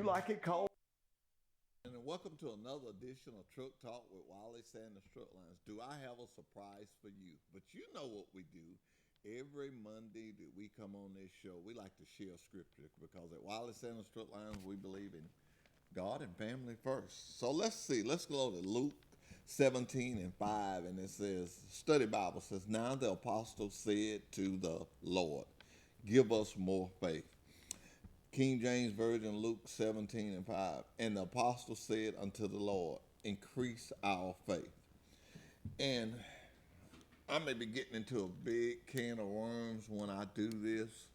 like it cold? And welcome to another edition of Truck Talk with Wiley Sanders Truck Lines. Do I have a surprise for you? But you know what we do. Every Monday that we come on this show, we like to share scripture because at Wiley Sanders Truck Lines, we believe in God and family first. So let's see. Let's go to Luke 17 and 5, and it says, Study Bible says, Now the apostle said to the Lord, Give us more faith. King James Version, Luke 17 and 5. And the apostle said unto the Lord, Increase our faith. And I may be getting into a big can of worms when I do this,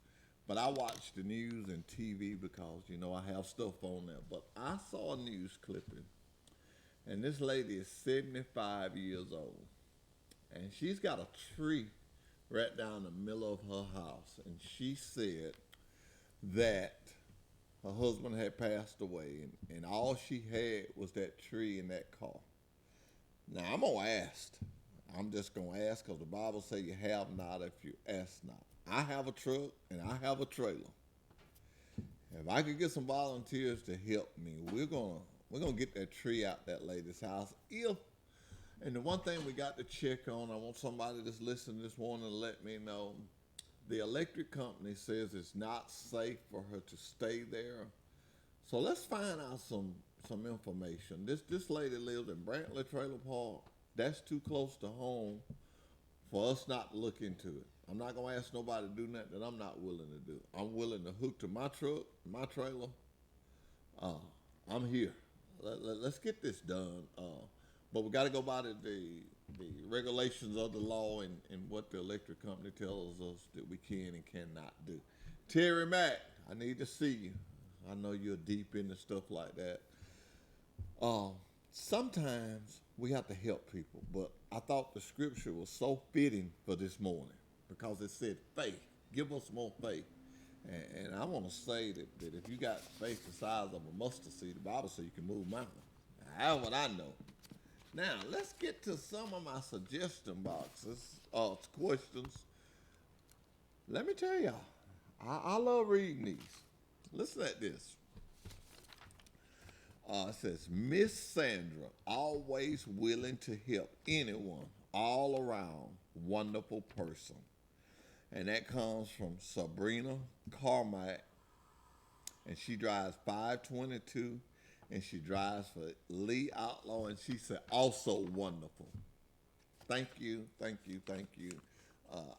but I watch the news and TV because, I have stuff on there. But I saw a news clipping, and this lady is 75 years old, and she's got a tree right down the middle of her house. And she said that her husband had passed away, and all she had was that tree and that car. Now, I'm going to ask. I'm just going to ask because the Bible says you have not if you ask not. I have a truck and I have a trailer. If I could get some volunteers to help me, we're gonna get that tree out that lady's house. And the one thing we got to check on, I want somebody that's listening this morning to let me know. The electric company says it's not safe for her to stay there. So let's find out some information. This lady lives in Brantley Trailer Park. That's too close to home for us not to look into it. I'm not gonna ask nobody to do nothing that I'm not willing to do. I'm willing to hook to my truck, my trailer. Uh, I'm here. Let's get this done. But we got to go by the regulations of the law and what the electric company tells us that we can and cannot do. Terry Mack, I need to see you. I know you're deep into stuff like that. Uh, Sometimes we have to help people, but I thought the scripture was so fitting for this morning because it said faith. Give us more faith. And I want to say that if you got faith the size of a mustard seed, the Bible says you can move mountains. That's what I know. Now, let's get to some of my suggestion boxes, questions. Let me tell y'all, I love reading these. Listen at this. It says, Miss Sandra, always willing to help anyone, all around, wonderful person. And that comes from Sabrina Carmack, and she drives 522, and she drives for Lee Outlaw, and she said, also wonderful. Thank you, thank you, thank you.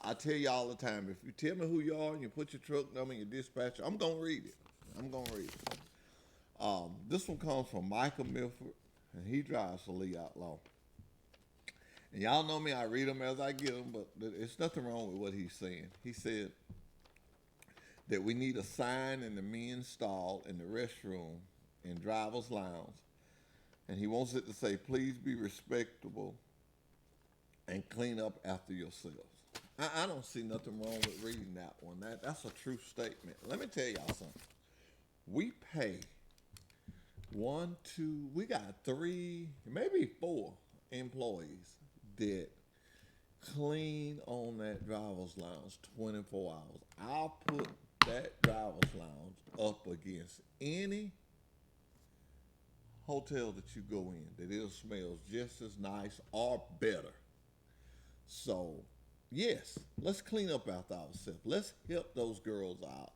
I tell you all the time, if you tell me who you are and you put your truck number in your dispatcher, I'm going to read it. I'm going to read it. This one comes from Michael Milford, and he drives for Lee Outlaw. And y'all know me, I read them as I get them, but there's nothing wrong with what he's saying. He said that we need a sign in the men's stall in the restroom in driver's lounge. And he wants it to say, please be respectable and clean up after yourselves. I don't see nothing wrong with reading that one. That's a true statement. Let me tell y'all something. We pay we got 3, maybe 4 employees that clean on that driver's lounge 24 hours. I'll put that driver's lounge up against any hotel that you go in that it smells just as nice or better. So, yes, let's clean up after ourselves. Let's help those girls out.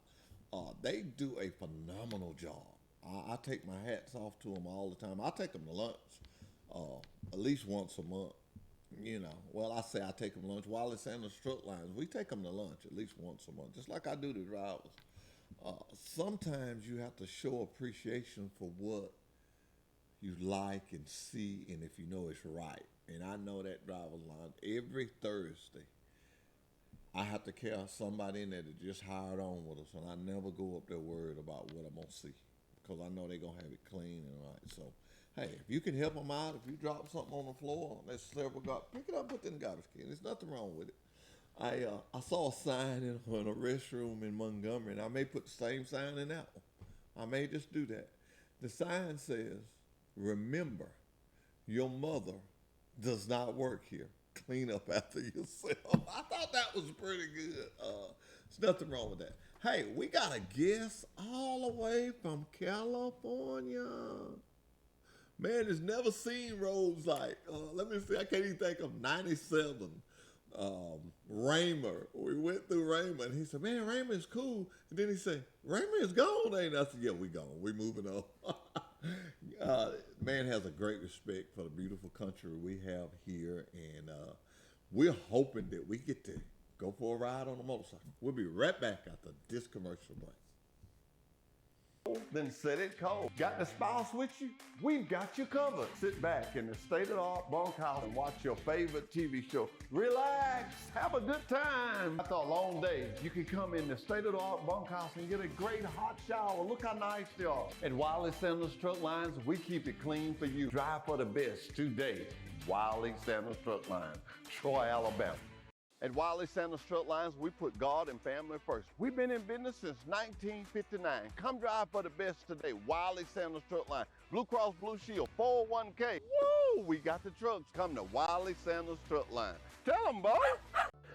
They do a phenomenal job. I take my hats off to them all the time. I take them to lunch at least once a month. Well, I say I take them to lunch. Wiley Sanders Truck Lines, we take them to lunch at least once a month, just like I do the drivers. Sometimes you have to show appreciation for what you like and see, and if you know it's right. And I know that driver's line every Thursday. I have to carry somebody in there that just hired on with us, and I never go up there worried about what I'm gonna see because I know they're gonna have it clean and right. So, hey, if you can help them out, if you drop something on the floor, there's several guys, pick it up, put it in the garbage can. There's nothing wrong with it. I saw a sign in a restroom in Montgomery, and I may put the same sign in that one. I may just do that. The sign says, "Remember, your mother does not work here. Clean up after yourself." I thought that was pretty good. There's nothing wrong with that. Hey, we got a guest all the way from California. Man, has never seen roads like, let me see, I can't even think of 97. Raymer. We went through Raymer, and he said, man, Raymer is cool. And then he said, Raymer is gone, ain't it? I said, yeah, we gone. We moving on. Man has a great respect for the beautiful country we have here, and we're hoping that we get to go for a ride on a motorcycle. We'll be right back after this commercial break. Then set it cold. Got the spouse with you? We've got you covered. Sit back in the state-of-the-art bunkhouse and watch your favorite TV show. Relax, have a good time. After a long day, you can come in the state-of-the-art bunkhouse and get a great hot shower. Look how nice they are. At Wiley Sanders Truck Lines, we keep it clean for you. Drive for the best today. Wiley Sanders Truck Lines, Troy, Alabama. At Wiley Sanders Truck Lines, we put God and family first. We've been in business since 1959. Come drive for the best today. Wiley Sanders Truck Line, Blue Cross Blue Shield, 401k. Woo! We got the trucks. Come to Wiley Sanders Truck Line. Tell them, boy.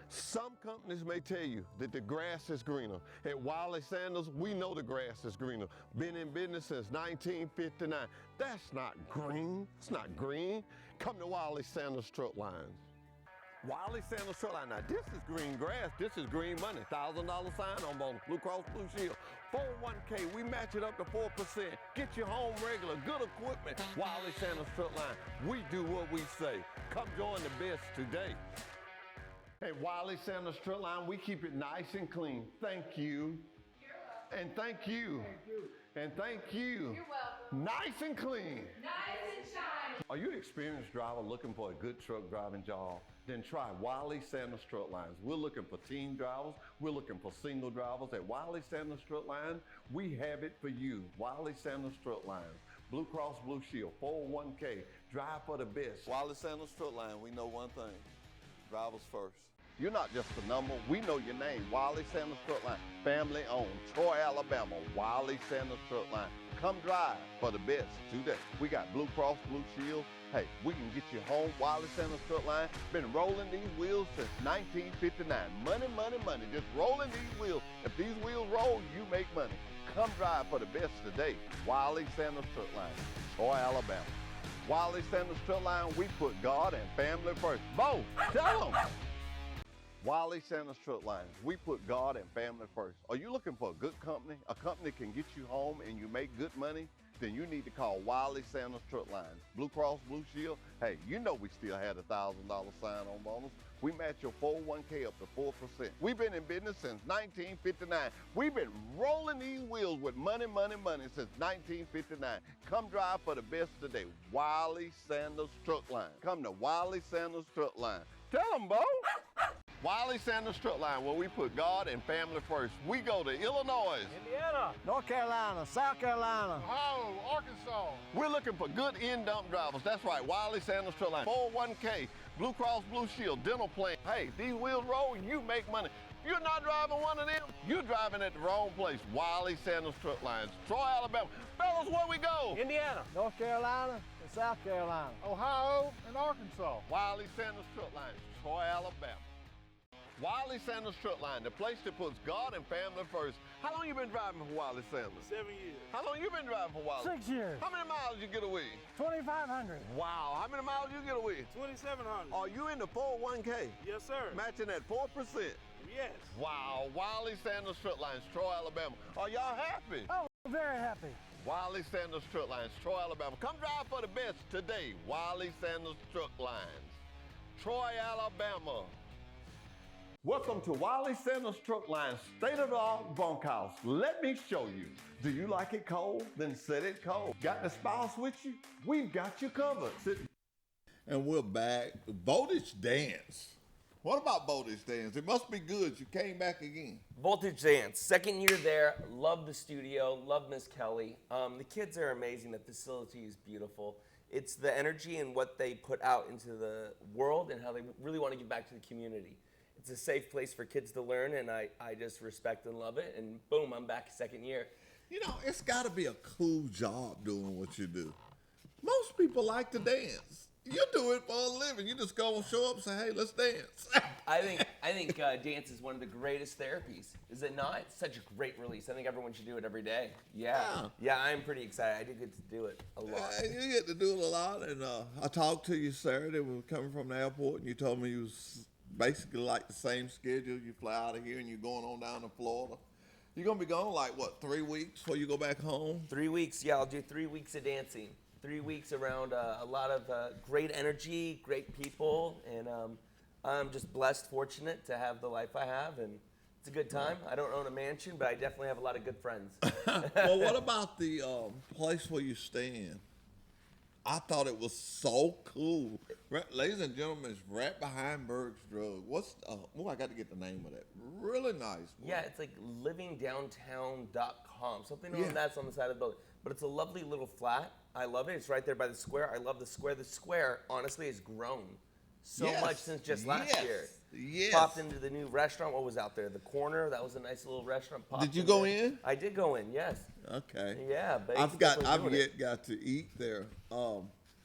Some companies may tell you that the grass is greener. At Wiley Sanders, we know the grass is greener. Been in business since 1959. That's not green. It's not green. Come to Wiley Sanders Truck Lines. Wiley Sanders Truck Line. Now, this is green grass. This is green money. $1,000 sign-on bonus. Blue Cross Blue Shield. 401k. We match it up to 4%. Get you home regular. Good equipment. Wiley Sanders Truck Line. We do what we say. Come join the best today. At Wiley Sanders Truck Line, we keep it nice and clean. Thank you. And thank you. And thank you. You're welcome. Nice and clean. Nice and shiny. Are you an experienced driver looking for a good truck driving job? Then try Wiley Sanders Truck Lines. We're looking for team drivers. We're looking for single drivers. At Wiley Sanders Truck Lines, we have it for you. Wiley Sanders Truck Lines. Blue Cross Blue Shield, 401k. Drive for the best. Wiley Sanders Truck Line, we know one thing. Drivers first. You're not just a number. We know your name. Wiley Sanders Truck Line. Family owned. Troy, Alabama. Wiley Sanders Truck Line. Come drive for the best today. We got Blue Cross Blue Shield. Hey, we can get you home. Wiley Sanders Truck Line. Been rolling these wheels since 1959. Money, money, money. Just rolling these wheels. If these wheels roll, you make money. Come drive for the best today. Wiley Sanders Truck Line. Troy, Alabama. Wiley Sanders Truck Line. We put God and family first. Bo, tell them. Wiley Sanders Truck Lines, we put God and family first. Are you looking for a good company? A company that can get you home and you make good money? Then you need to call Wiley Sanders Truck Lines. Blue Cross Blue Shield, hey, you know we still had a $1,000 sign-on bonus. We match your 401k up to 4%. We've been in business since 1959. We've been rolling these wheels with money, money, money since 1959. Come drive for the best today. Wiley Sanders Truck Line. Come to Wiley Sanders Truck Line. Tell them, Bo. Wiley Sanders Truck Line, where we put God and family first. We go to Illinois, Indiana, North Carolina, South Carolina, Ohio, Arkansas. We're looking for good in-dump drivers. That's right, Wiley Sanders Truck Line. 401k, Blue Cross Blue Shield, dental plan. Hey, these wheels roll, you make money. You're not driving one of them, you're driving at the wrong place. Wiley Sanders Truck Lines, Troy, Alabama. Fellas, where we go? Indiana, North Carolina, and South Carolina, Ohio and Arkansas. Wiley Sanders Truck Lines, Troy, Alabama. Wiley Sanders Truck Line, the place that puts God and family first. How long you been driving for Wiley Sanders? 7 years. How long you been driving for Wiley? 6 years, How many miles you get away? 2,500. Wow, how many miles you get away? 2,700. Are you in the 401k? Yes, sir. Matching at 4%. Yes. Wow, Wiley Sanders Truck Lines, Troy, Alabama. Are y'all happy? Oh, very happy. Wiley Sanders Truck Lines, Troy, Alabama. Come drive for the best today. Wiley Sanders Truck Lines, Troy, Alabama. Welcome to Wiley Sanders Truck Lines, state-of-the-art bunkhouse. Let me show you. Do you like it cold? Then set it cold. Got the spouse with you? We've got you covered. And we're back. Voltage Dance. What about Voltage Dance? It must be good. You came back again. Voltage Dance, second year there. Love the studio. Love Miss Kelly. The kids are amazing. The facility is beautiful. It's the energy and what they put out into the world and how they really want to give back to the community. It's a safe place for kids to learn, and I just respect and love it. And boom, I'm back second year. You know, it's got to be a cool job doing what you do. Most people like to dance. You do it for a living. You just go and show up and say, hey, let's dance. I think dance is one of the greatest therapies. Is it not? It's such a great release. I think everyone should do it every day. Yeah, I'm pretty excited. I do get to do it a lot. You get to do it a lot. And I talked to you Saturday. We were coming from the airport, and you told me you was basically like the same schedule. You fly out of here, and you're going on down to Florida. You're going to be gone like, what, 3 weeks before you go back home? 3 weeks. Yeah, I'll do 3 weeks of dancing. 3 weeks around a lot of great energy, great people, and I'm just blessed, fortunate to have the life I have, and it's a good time. I don't own a mansion, but I definitely have a lot of good friends. Well, what about the place where you staying? I thought it was so cool. Ladies and gentlemen, it's right behind Berg's Drug. I got to get the name of that. Really nice. Boy. Yeah, it's like livingdowntown.com. Something on that's on the side of the building. But it's a lovely little flat. I love it. It's right there by the square. I love the square. The square, honestly, has grown so much since just last year. Yes. Popped into the new restaurant. What was out there? The Corner. That was a nice little restaurant. Did you go in? I did go in. Yes. Okay. Yeah, but I've yet got to eat there.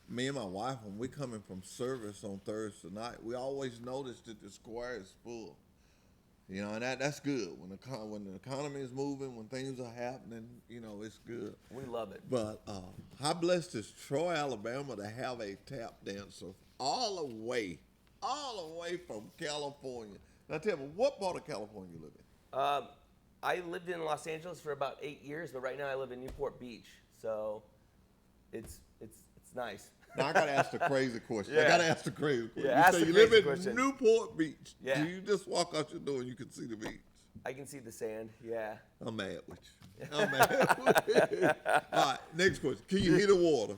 Me and my wife, when we coming from service on Thursday night, we always notice that the square is full. You know, and that's good. When the economy is moving, when things are happening, you know, it's good. We love it. But how blessed is Troy, Alabama, to have a tap dancer all the way from California. Now tell me, what part of California you live in? I lived in Los Angeles for about 8 years, but right now I live in Newport Beach, so it's nice. Now I gotta ask the crazy question. Yeah. You say you live in question. Newport Beach. Yeah. Do you just walk out your door and you can see the beach? I can see the sand, yeah. I'm mad with you. All right, next question. Can you hear the water?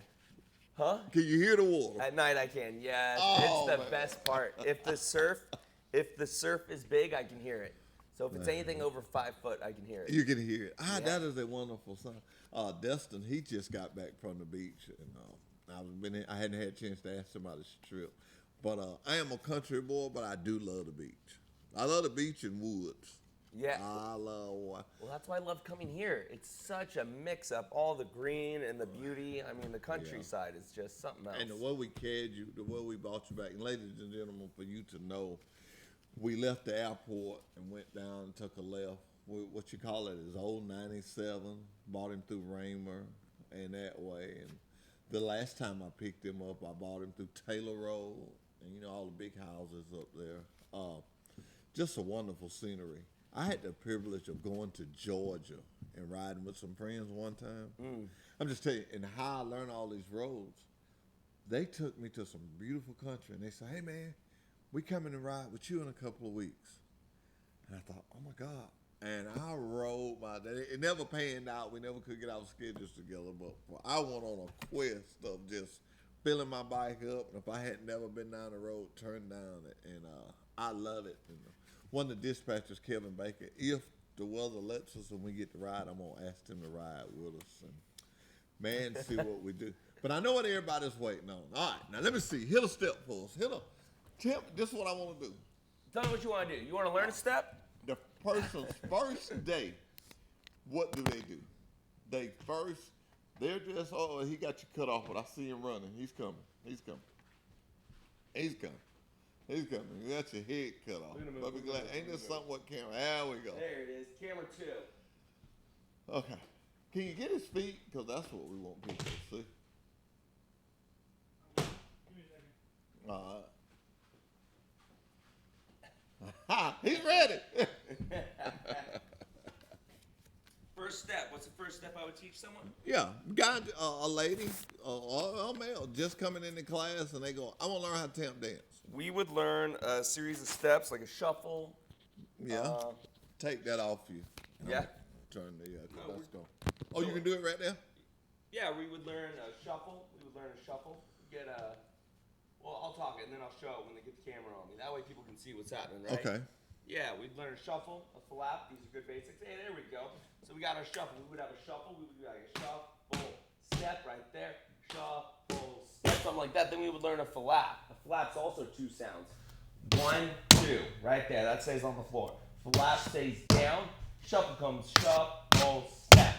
Huh? Can you hear the water? At night I can, yeah. Oh, it's the best part. If the surf is big, I can hear it. So if it's anything over 5 foot, I can hear it. You can hear it. That is a wonderful sound. Destin, he just got back from the beach, and I hadn't had a chance to ask him about his trip. But I am a country boy, but I do love the beach. I love the beach and woods. Yeah. I love. Well, that's why I love coming here. It's such a mix-up, all the green and the beauty. I mean, the countryside is just something else. And the way we carried you, the way we brought you back. And ladies and gentlemen, for you to know, we left the airport and went down and took a left. What you call it is old 97. Bought him through Raymer and that way. And the last time I picked him up, I bought him through Taylor Road. And you know, all the big houses up there. Just a wonderful scenery. I had the privilege of going to Georgia and riding with some friends one time. I'm just telling you, and how I learned all these roads. They took me to some beautiful country, and they said, hey, man, we coming to ride with you in a couple of weeks. And I thought, oh, my God. And I rode it never panned out. We never could get our schedules together, but I went on a quest of just filling my bike up. And if I had never been down the road, turned down it. And I love it. And one of the dispatchers, Kevin Baker, if the weather lets us and we get to ride, I'm going to ask him to ride with us. And man, see what we do. But I know what everybody's waiting on. All right, now let me see. Hit a step for us. Tim, this is what I want to do. Tell me what you want to do. You want to learn a step? The person's first day, what do? They're just, he got you cut off, but I see him running. He's coming. You got your head cut off. But be glad. Ain't this something what camera? There we go. There it is. Camera 2. Okay. Can you get his feet? Because that's what we want people to see. All right. He's ready. First step. What's the first step I would teach someone? Yeah, a lady or a male just coming into class and they go, I want to learn how to tap dance. We would learn a series of steps like a shuffle. Yeah. Take that off you. Yeah. Turn let's go. Oh, you can do it right there? Yeah, we would learn a shuffle. I'll talk it and then I'll show it when they get the camera on me. That way people can see what's happening, right? Okay. Yeah, we'd learn a shuffle, a flap. These are good basics. Hey, there we go. So we got our shuffle. We would have a shuffle. We would do like a shuffle, step right there. Shuffle, step, something like that. Then we would learn a flap. A flap's also 2 sounds. 1, 2, right there. That stays on the floor. Flap stays down. Shuffle comes shuffle, step.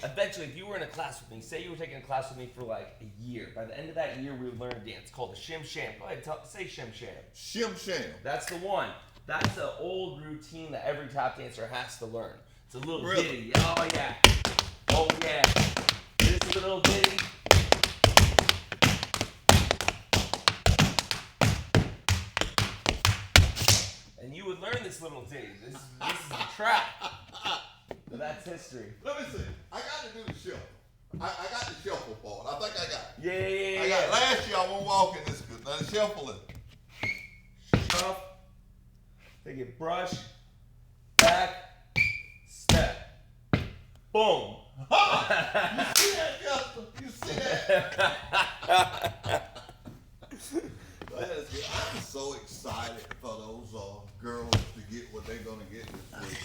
eventually, if you were in a class with me, say you were taking a class with me for like a year, by the end of that year, we would learn a dance called the Shim Sham. Go ahead, say Shim Sham. Shim Sham. That's the one. That's the old routine that every tap dancer has to learn. It's a little Really? ditty. Oh yeah. Oh yeah. This little ditty. And you would learn this little ditty. This is the track. So that's history. Let me see. I got to do the shuffle. I got the shuffle part. I think I got it. Yeah. I got it. Last year I went walking this good. Now the shuffle is. Shuff. Take it, brush, back, step. Boom. Ha! You see that, Justin? You see that? That is good. I'm so excited for those girls to get what they're going to get this week.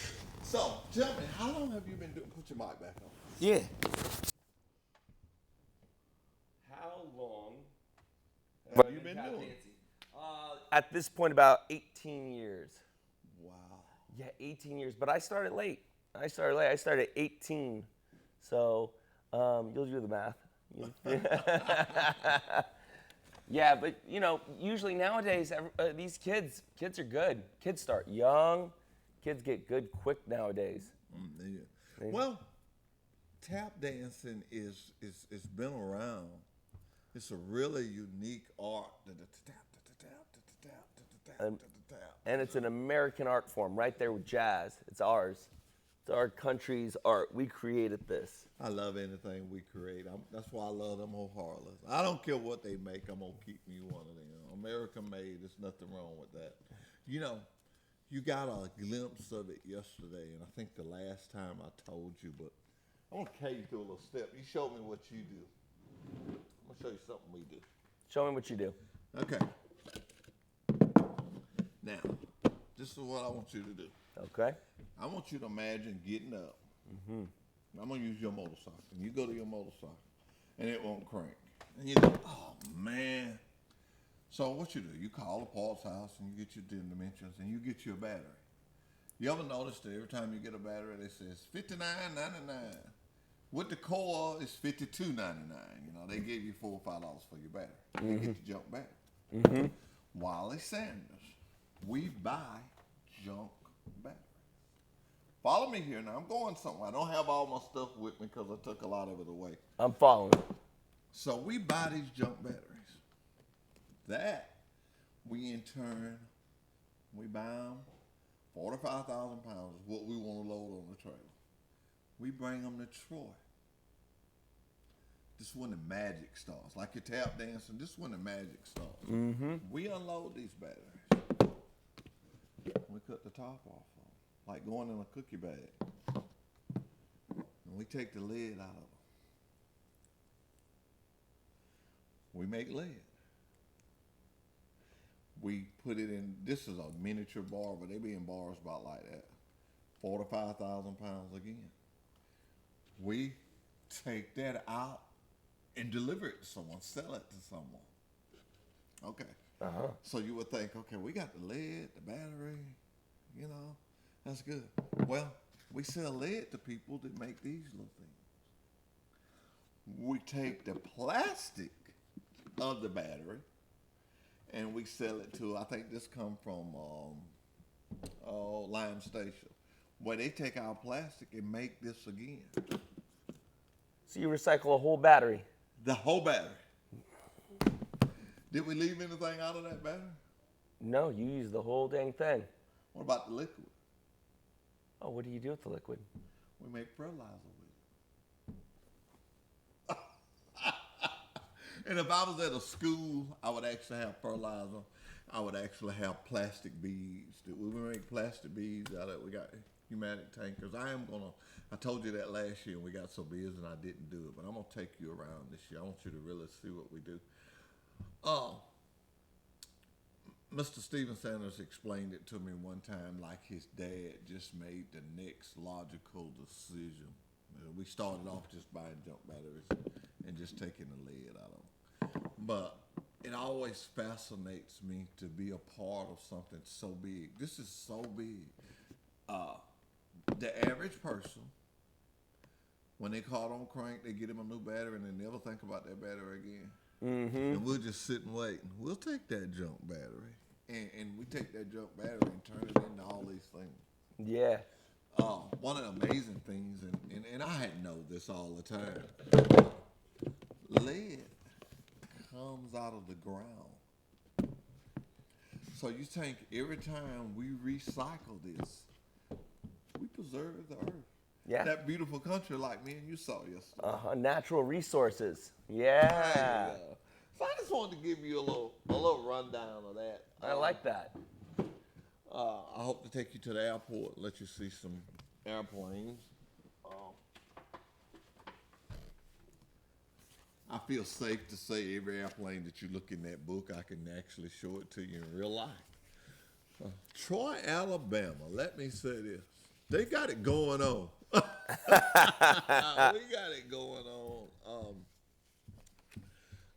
So, tell me, how long have you been doing? Put your mic back on. Yeah. How long Have you been tap doing? dancing? At this point, about 18 years. Wow. Yeah, 18 years. But I started late. I started at 18. So you'll do the math. Yeah, but you know, usually nowadays, these kids are good. Kids start young. Kids get good quick nowadays. Yeah. Well, tap dancing is been around. It's a really unique art. And it's an American art form right there with jazz. It's ours. It's our country's art. We created this. I love anything we create. That's why I love them wholeheartedly. I don't care what they make. I'm gonna keep me one of them. American made. There's nothing wrong with that. You know, you got a glimpse of it yesterday, and I think the last time I told you, but I want to carry you through a little step. You showed me what you do. I'm gonna show you something we do. Show me what you do. Okay. Now, this is what I want you to do. Okay. I want you to imagine getting up. I'm going to use your motorcycle. And you go to your motorcycle, and it won't crank. And you go, oh, man. So what you do, you call the parts house, and you get your dimensions, and you get your battery. You ever notice that every time you get a battery, it says $59.99. With the core, it's $52.99. You know, they give you $4 or $5 for your battery. They get your junk battery. Wiley Sanders, we buy junk batteries. Follow me here now. I'm going somewhere. I don't have all my stuff with me because I took a lot of it away. I'm following. So we buy these junk batteries. That we in turn, we buy them 45,000 pounds is what we want to load on the trailer. We bring them to Troy. This is when the magic starts. Like your tap dancing, this is when the magic starts. We unload these batteries. We cut the top off of them, like going in a cookie bag. And we take the lid out of them. We make lead. We put it in, this is a miniature bar, but they be in bars about like that. 45,000 pounds again. We take that out and deliver it to someone, sell it to someone. Okay. So you would think, okay, we got the lead, the battery, you know, that's good. Well, we sell lead to people that make these little things. We take the plastic of the battery and we sell it to, I think this come from Lime Station, where they take our plastic and make this again. So you recycle a whole battery? The whole battery. Did we leave anything out of that battery? No, you use the whole dang thing. What about the liquid? Oh, what do you do with the liquid? We make fertilizer with it. And if I was at a school, I would actually have fertilizer. I would actually have plastic beads. We would make plastic beads out of it. We got pneumatic tankers. I told you that last year and we got so busy and I didn't do it, but I'm going to take you around this year. I want you to really see what we do. Mr. Steven Sanders explained it to me one time like his dad just made the next logical decision. We started off just buying junk batteries and just taking the lead out of them. But it always fascinates me to be a part of something so big. This is so big. The average person When they caught on crank, they get him a new battery and they never think about that battery again. And we'll just sit and wait. We'll take that junk battery. And we take that junk battery and turn it into all these things. Yeah. One of the amazing things, and I hadn't known this all the time, lead comes out of the ground. So you think every time we recycle this, we preserve the earth. Yeah. That beautiful country like me and you saw yesterday. Natural resources. Yeah. So I just wanted to give you a little rundown of that. I like that. I hope to take you to the airport and let you see some airplanes. I feel safe to say every airplane that you look in that book, I can actually show it to you in real life. Troy, Alabama. Let me say this. They got it going on. We got it going on.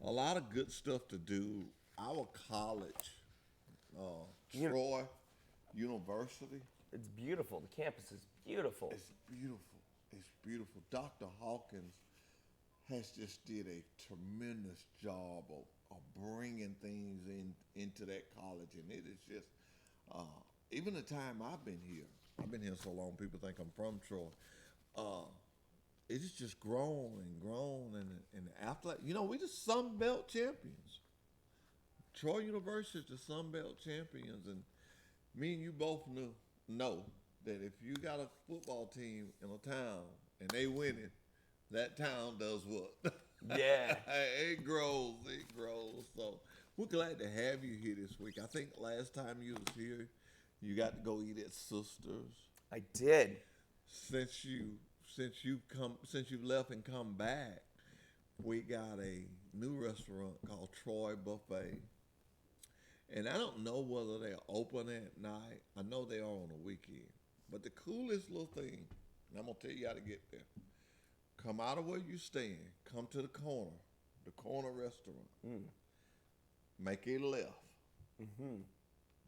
A lot of good stuff to do. Our college, Troy University. It's beautiful. The campus is beautiful. It's beautiful. It's beautiful. Dr. Hawkins has just did a tremendous job of bringing things into that college, and it is just even the time I've been here so long, people think I'm from Troy. It's just grown and grown, and after we the Sun Belt champions. Troy University is the Sun Belt champions, and me and you both know that if you got a football team in a town and they winning, that town does what? Yeah. It grows. So we're glad to have you here this week. I think last time you was here, you got to go eat at Sisters. I did. Since you've left and come back, we got a new restaurant called Troy Buffet. And I don't know whether they're open at night. I know they are on the weekend. But the coolest little thing, and I'm going to tell you how to get there. Come out of where you stand. Come to the corner restaurant. Make a left.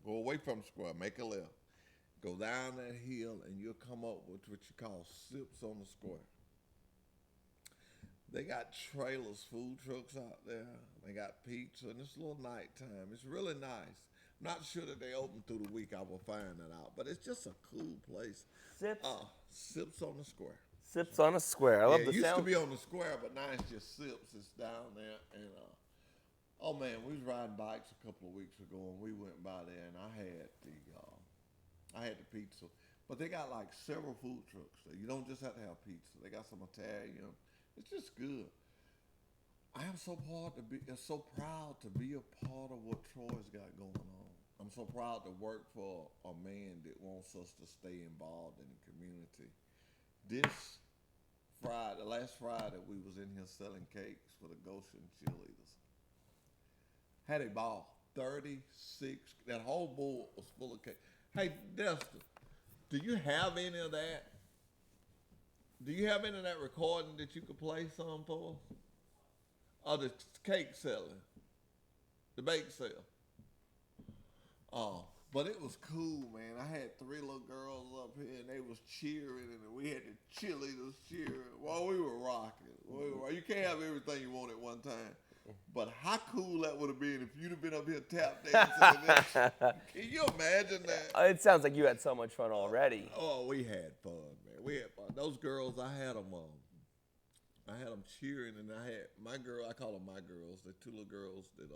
Go away from the square. Make a left. Go down that hill, and you'll come up with what you call Sips on the Square. They got trailers, food trucks out there. They got pizza, and it's a little nighttime. It's really nice. I'm not sure that they open through the week. I will find that out. But it's just a cool place. Sips? Sips on the Square. Sips on a Square. I love the it used sound. to be on the square, but now it's just Sips. It's down there. And, oh, man, we was riding bikes a couple of weeks ago, and we went by there, and I had the pizza. But they got, like, several food trucks there. You don't just have to have pizza. They got some Italian. It's just good. I am so proud to be a part of what Troy's got going on. I'm so proud to work for a man that wants us to stay involved in the community. Last Friday, we was in here selling cakes for the Goshen cheerleaders. Had a ball. 36. That whole bowl was full of cake. Hey, Dustin, do you have any of that? Do you have any of that recording that you could play some for us? Or the cake selling? The bake sale? But it was cool, man. I had 3 little girls up here, and they was cheering, and we had the cheerleaders cheering while we were rocking. You can't have everything you want at one time. But how cool that would have been if you'd have been up here tap dancing. Can you imagine that? It sounds like you had so much fun already. Oh, we had fun, man. We had fun. Those girls, I had them cheering, and I had my girl. I call them my girls. The 2 little girls that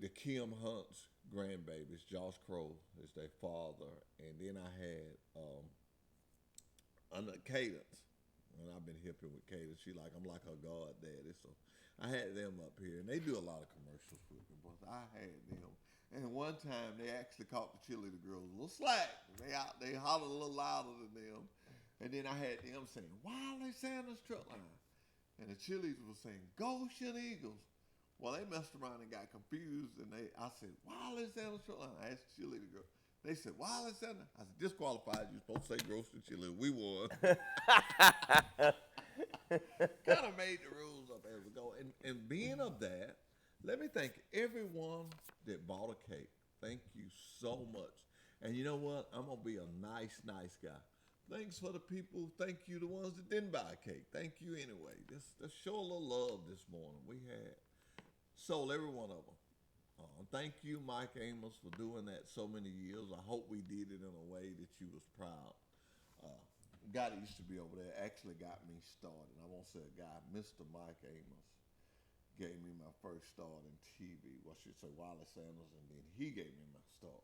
the Kim Hunt's grandbabies. Josh Crow is their father, and then I had Cadence, and I've been hipping with Cadence. I'm like her god daddy, so I had them up here, and they do a lot of commercials with me, but I had them. And one time they actually caught the cheerleader girls a little slack. They hollered a little louder than them, and then I had them saying Wiley Sanders truck line, and the cheerleaders were saying Goshen Eagles. Well, they messed around and got confused, and I said, Wiley Sanders truck line. I asked the cheerleader girl. They said, Wiley Sanders. I said, disqualified. You're supposed to say Grocery Cheerleader. We won. Kind of made the rules up as we go. And being of that, let me thank everyone that bought a cake. Thank you so much. And you know what? I'm going to be a nice guy. Thanks for the people. Thank you, the ones that didn't buy a cake. Thank you anyway. Let's show a little love this morning. We had sold every one of them. Thank you, Mike Amos, for doing that so many years. I hope we did it in a way that you was proud. Guy that used to be over there actually got me started. I won't say a guy, Mr. Mike Amos gave me my first start in TV. Well, I should say Wiley Sanders, and then he gave me my start.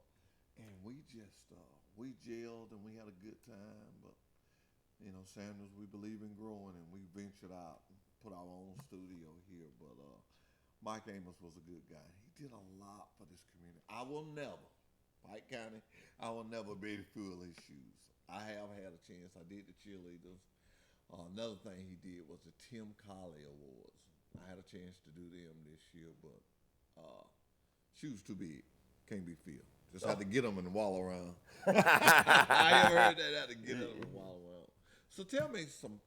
And we just, we gelled and we had a good time. But, you know, Sanders, we believe in growing, and we ventured out and put our own studio here. But Mike Amos was a good guy. He did a lot for this community. I will never, Pike County, I will never be able to fill his shoes. I have had a chance. I did the cheerleaders. Another thing he did was the Tim Colley Awards. I had a chance to do them this year, but shoes too big, can't be filled. Just had to get them and wallow around. I ever heard that, had to get them and wallow around. So tell me some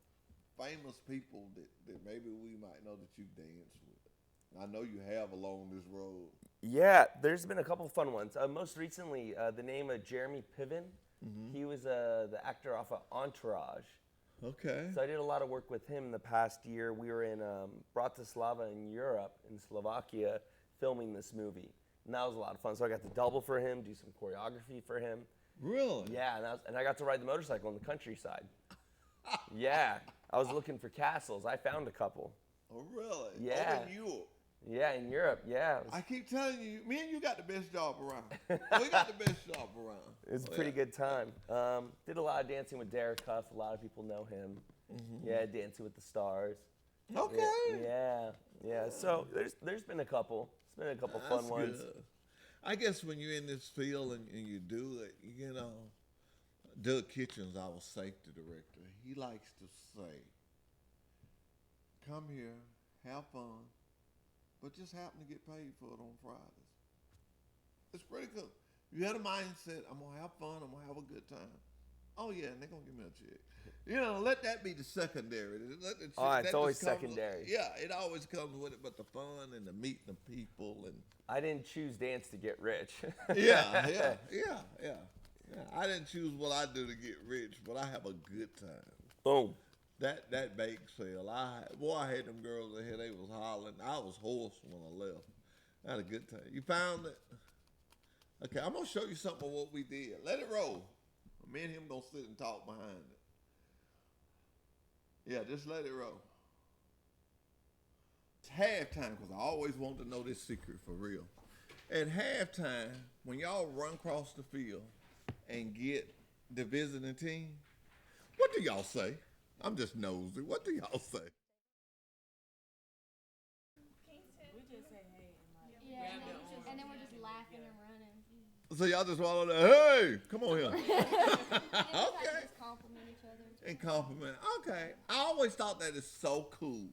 famous people that maybe we might know that you danced with. I know you have along this road. Yeah, there's been a couple of fun ones. Most recently, the name of Jeremy Piven. Mm-hmm. He was the actor off of Entourage. Okay. So I did a lot of work with him the past year. We were in Bratislava in Europe, in Slovakia, filming this movie. And that was a lot of fun. So I got to double for him, do some choreography for him. Really? Yeah, and I got to ride the motorcycle in the countryside. Yeah, I was looking for castles. I found a couple. Oh, really? Yeah. Over in Europe? Yeah, in Europe, yeah. I keep telling you, me and you got the best job around. We got the best job around. It was a pretty good time. Did a lot of dancing with Derek Huff. A lot of people know him. Mm-hmm. Yeah, Dancing with the Stars. Okay. Yeah. So there's been a couple. It's been a couple fun ones. Good. I guess when you're in this field and you do it, you know, Doug Kitchens, our safety director, he likes to say, come here, have fun, but just happen to get paid for it on Fridays. It's pretty cool. You had a mindset, I'm going to have fun, I'm going to have a good time. Oh, yeah, and they're going to give me a check. You know, let that be the secondary. It's always secondary. Yeah, it always comes with it, but the fun and the meeting the people. And I didn't choose dance to get rich. Yeah. I didn't choose what I do to get rich, but I have a good time. Boom. That bake sale, I had them girls ahead. They was hollering. I was hoarse when I left. I had a good time. You found it? Okay, I'm gonna show you something of what we did. Let it roll. Me and him gonna sit and talk behind it. Yeah, just let it roll. It's halftime because I always want to know this secret for real. At halftime, when y'all run across the field and get the visiting team, what do y'all say? I'm just nosy. What do y'all say? We just say hey and then we're just laughing and running. So y'all just walk on there, hey, come on here. Okay. Just compliment each other. And compliment. Okay. I always thought that is so cool.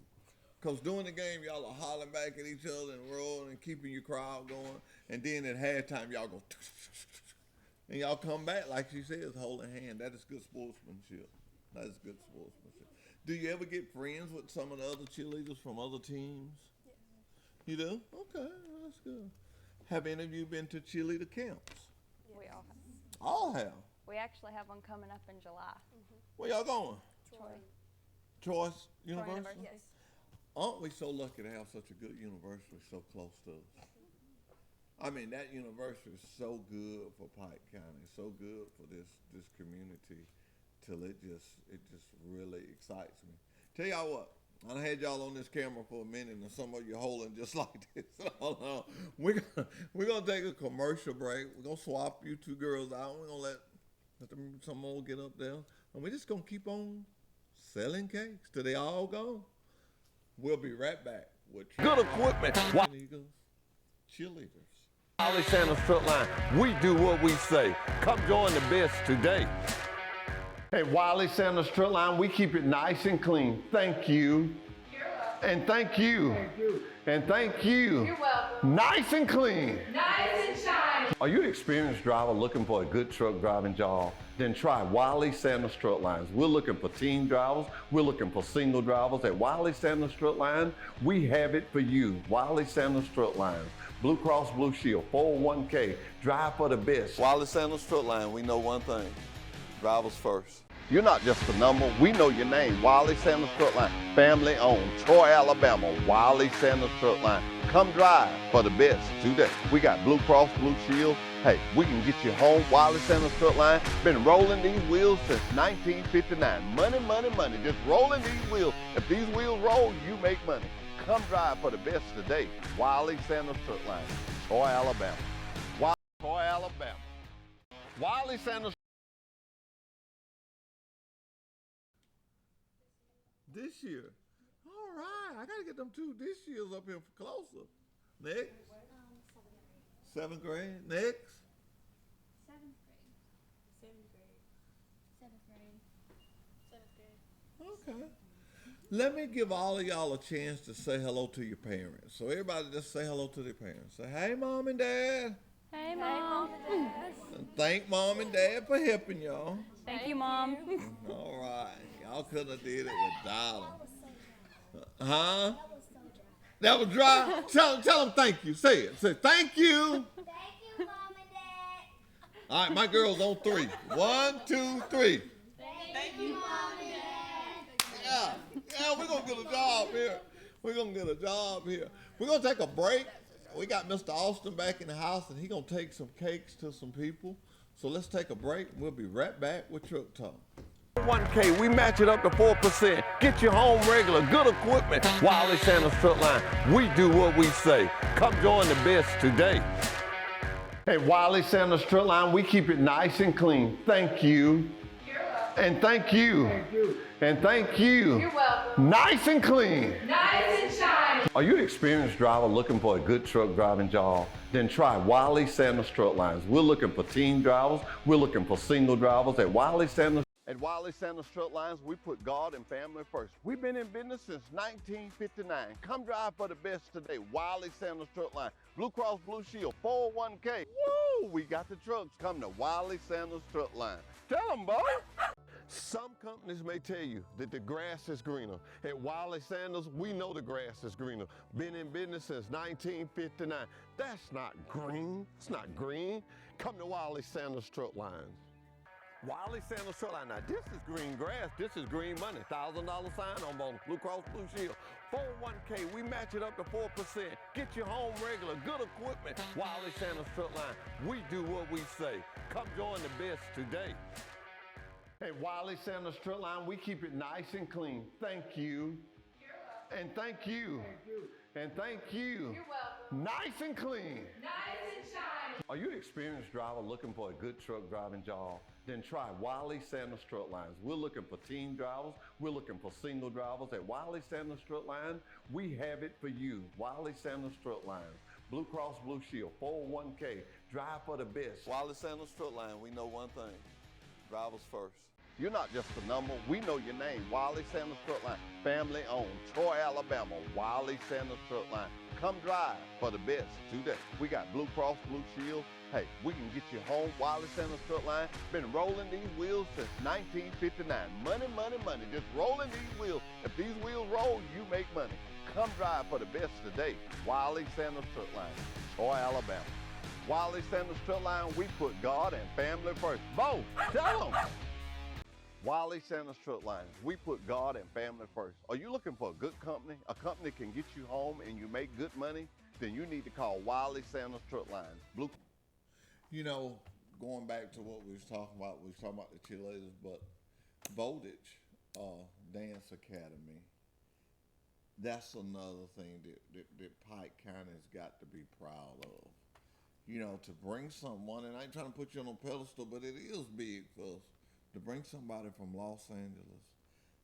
Because during the game, y'all are hollering back at each other and rolling and keeping your crowd going. And then at halftime, y'all go, and y'all come back, like she says, holding hand. That is good sportsmanship. That is good sportsmanship. Do you ever get friends with some of the other cheerleaders from other teams? Yes. You do? Okay, that's good. Have any of you been to cheerleader camps? We all have. All have. We actually have one coming up in July. Where y'all going? Troy. Troy's University? Yes. Aren't we so lucky to have such a good university so close to us? I mean, that university is so good for Pike County, so good for this community, till it just really excites me. Tell y'all what, I had y'all on this camera for a minute, and some of you holding just like this. We're gonna take a commercial break. We're gonna swap you two girls out. We're gonna let some more get up there, and we're just gonna keep on selling cakes till they all go. We'll be right back with Good equipment. Eagles cheerleaders. Wiley Sanders Truck Line. We do what we say. Come join the best today. Hey, Wiley Sanders Truck Line, we keep it nice and clean. Thank you. You're welcome. And thank you. Thank you. And thank you. You're welcome. Nice and clean. Nice and shiny. Are you an experienced driver looking for a good truck driving job? Then try Wiley Sanders Truck Lines. We're looking for team drivers. We're looking for single drivers. At Wiley Sanders Truck Line, we have it for you. Wiley Sanders Truck Lines. Blue Cross Blue Shield, 401k, drive for the best. Wiley Sanders Truck Line, we know one thing, drivers first. You're not just a number. We know your name. Wiley Sanders Truck Line, family owned, Troy, Alabama. Wiley Sanders Truck Line. Come drive for the best today. We got Blue Cross Blue Shield. Hey, we can get you home. Wiley Sanders Truck Line. Been rolling these wheels since 1959. Money, money, money. Just rolling these wheels. If these wheels roll, you make money. Come drive for the best today. Wiley Sanders Truck Line, Troy, Alabama. Troy, Alabama. Wiley Sanders. This year. All right. I got to get them two this year's up here for closer. Next. Seventh grade. Next. Seventh grade. Okay. Let me give all of y'all a chance to say hello to your parents. So everybody just say hello to their parents. Say, hey, Mom and Dad. Hey, Mom. And thank Mom and Dad for helping y'all. Thank you, Mom. All right. Y'all couldn't have did it without them. Huh? That was dry? Tell them thank you. Say it. Say thank you. Thank you, Mom and Dad. All right, my girl's on 3. 1, 2, 3. Thank you, Mom and Dad. Yeah, we're going to get a job here. We're going to get a job here. We're going to take a break. We got Mr. Austin back in the house, and he's going to take some cakes to some people. So let's take a break. We'll be right back with Truck Talk. 1K, we match it up to 4%. Get you home regular, good equipment. Wiley Sanders Truck Line, we do what we say. Come join the best today. Hey, Wiley Sanders Truck Line, we keep it nice and clean. Thank you. And thank you. And thank you. You're welcome. Nice and clean. Nice and shiny. Are you an experienced driver looking for a good truck driving job? Then try Wiley Sanders Truck Lines. We're looking for team drivers. We're looking for single drivers at Wiley Sanders. At Wiley Sanders Truck Lines, we put God and family first. We've been in business since 1959. Come drive for the best today. Wiley Sanders Truck Line. Blue Cross Blue Shield, 401k. Woo! We got the trucks. Come to Wiley Sanders Truck Line. Tell them, boy. Some companies may tell you that the grass is greener. At Wiley Sanders, we know the grass is greener. Been in business since 1959. That's not green. It's not green. Come to Wiley Sanders Truck Lines. Wiley Sanders Truck Line. Now, this is green grass. This is green money. $1,000 sign on bonus. Blue Cross Blue Shield. 401k. We match it up to 4%. Get you home regular. Good equipment. Wiley Sanders Truck Line. We do what we say. Come join the best today. Hey, Wiley Sanders Truck Line, we keep it nice and clean. Thank you. And thank you. And thank you. You're welcome. Nice and clean. Nice and shiny. Are you an experienced driver looking for a good truck driving job? Then try Wiley Sanders Truck Lines. We're looking for team drivers. We're looking for single drivers. At Wiley Sanders Truck Line, we have it for you. Wiley Sanders Truck Lines. Blue Cross Blue Shield, 401k. Drive for the best. Wiley Sanders Truck Line, we know one thing. Drivers first. You're not just a number. We know your name. Wiley Sanders Truck Line, family owned, Troy, Alabama. Wiley Sanders Truck Line. Come drive for the best today. We got Blue Cross Blue Shield. Hey, we can get you home. Wiley Sanders Truck Line. Been rolling these wheels since 1959. Money, money, money. Just rolling these wheels. If these wheels roll, you make money. Come drive for the best today. Wiley Sanders Truck Line, Troy, Alabama. Wiley Sanders Truck Line, we put God and family first. Bo, tell them. Wiley Sanders Truck Lines, we put God and family first. Are you looking for a good company? A company can get you home and you make good money? Then you need to call Wiley Sanders Truck Lines. Blue. You know, going back to what we was talking about the cheerleaders, but Voltage Dance Academy, that's another thing that Pike County's got to be proud of. You know, to bring someone, and I ain't trying to put you on a pedestal, but it is big for us. To bring somebody from Los Angeles,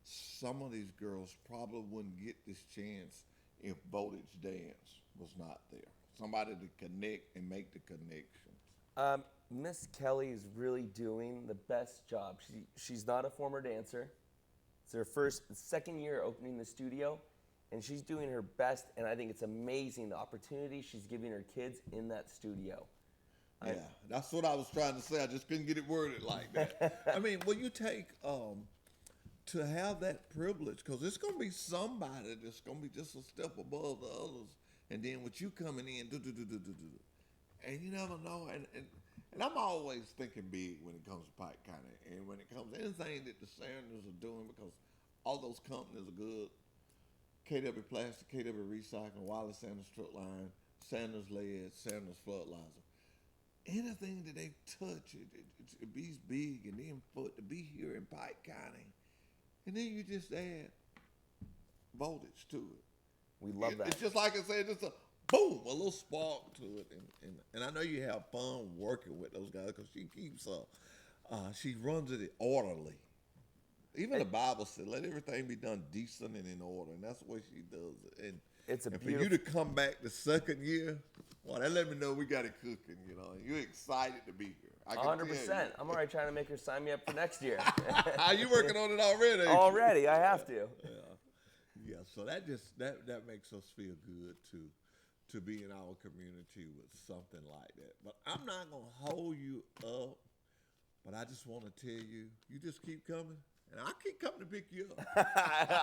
some of these girls probably wouldn't get this chance if Voltage Dance was not there. Somebody to connect and make the connection. Miss Kelly is really doing the best job. She's not a former dancer. It's her second year opening the studio, and she's doing her best, and I think it's amazing the opportunity she's giving her kids in that studio. Yeah, that's what I was trying to say. I just couldn't get it worded like that. I mean, will you take to have that privilege, because it's going to be somebody that's going to be just a step above the others, and then with you coming in, and you never know. And I'm always thinking big when it comes to Pike County, and when it comes to anything that the Sanders are doing, because all those companies are good. KW Plastic, KW Recycling, Wiley Sanders Truck Line, Sanders Lead, Sanders Fertilizer. Anything that they touch, it be big and then for it to be here in Pike County. And then you just add voltage to it. We love that. It's just like I said, just a boom, a little spark to it. And I know you have fun working with those guys because she keeps she runs it orderly. Even the Bible said, let everything be done decent and in order. And that's the way she does it. And for you to come back the second year, well, that let me know we got it cooking, you know. And you're excited to be here. 100%. I'm already trying to make her sign me up for next year. Are you working on it already? Already, I have to. Yeah, so that makes us feel good to be in our community with something like that. But I'm not gonna hold you up, but I just want to tell you, you just keep coming, and I'll keep coming to pick you up.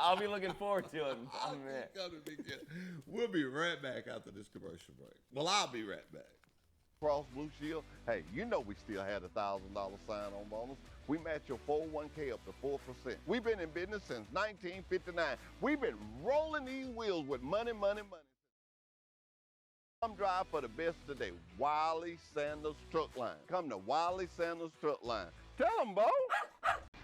I'll be looking forward to it. I'll keep coming to pick you up. We'll be right back after this commercial break. Well, I'll be right back. Cross Blue Shield, hey, you know we still had a $1,000 sign-on bonus. We match your 401k up to 4%. We've been in business since 1959. We've been rolling these wheels with money, money, money. Come drive for the best today. Wiley Sanders Truck Line. Come to Wiley Sanders Truck Line. Tell them, Bo.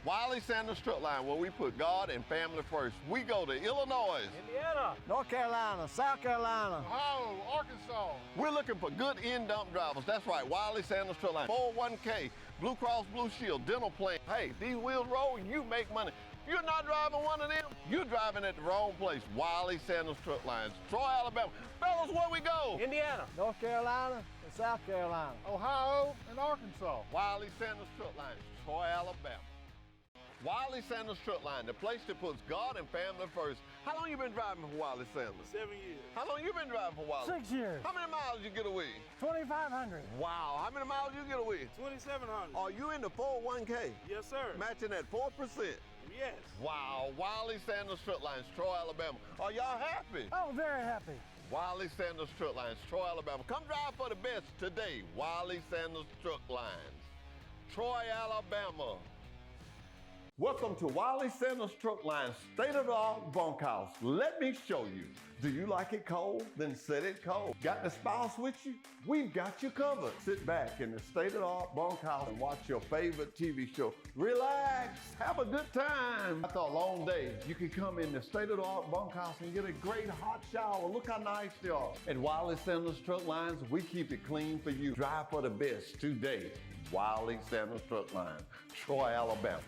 Wiley Sanders Truck Line, where we put God and family first. We go to Illinois, Indiana, North Carolina, South Carolina, Ohio, Arkansas. We're looking for good in-dump drivers. That's right, Wiley Sanders Truck Line. 401k, Blue Cross Blue Shield, dental plan. Hey, these wheels roll, you make money. You're not driving one of them, you're driving at the wrong place. Wiley Sanders Truck Lines, Troy, Alabama. Fellas, where we go? Indiana, North Carolina, and South Carolina. Ohio, and Arkansas. Wiley Sanders Truck Lines, Troy, Alabama. Wiley Sanders Truck Line, the place that puts God and family first. How long you been driving for Wiley Sanders? 7 years. How long you been driving for Wiley? 6 years. How many miles you get away? 2,500. Wow, how many miles you get away? 2,700. Are you in the 401k? Yes, sir. Matching at 4%. Yes. Wow, Wiley Sanders Truck Lines, Troy, Alabama. Are y'all happy? Oh, very happy. Wiley Sanders Truck Lines, Troy, Alabama. Come drive for the best today. Wiley Sanders Truck Lines, Troy, Alabama. Welcome to Wiley Sanders Truck Lines, state-of-the-art bunkhouse. Let me show you. Do you like it cold? Then set it cold. Got the spouse with you? We've got you covered. Sit back in the state-of-the-art bunkhouse and watch your favorite TV show. Relax, have a good time. After a long day, you can come in the state-of-the-art bunkhouse and get a great hot shower. Look how nice they are. At Wiley Sanders Truck Lines, we keep it clean for you. Drive for the best today. Wiley Sanders Truck Lines, Troy, Alabama.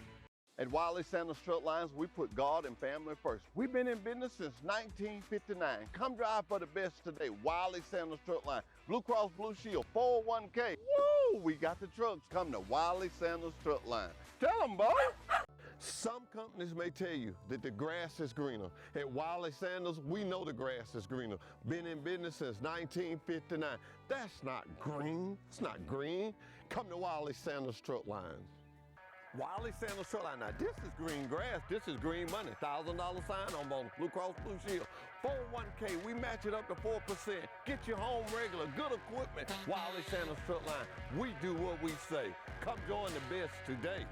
At Wiley Sanders Truck Lines, we put God and family first. We've been in business since 1959. Come drive for the best today. Wiley Sanders Truck Line, Blue Cross Blue Shield, 401k. Woo! We got the trucks. Come to Wiley Sanders Truck Line. Tell them, boy. Some companies may tell you that the grass is greener. At Wiley Sanders, we know the grass is greener. Been in business since 1959. That's not green. It's not green. Come to Wiley Sanders Truck Lines. Wiley Sanders Truck Line. Now, this is green grass. This is green money. $1,000 sign-on bonus. Blue Cross Blue Shield. 401k. We match it up to 4%. Get your home regular. Good equipment. Wiley Sanders Truck Line. We do what we say. Come join the best today.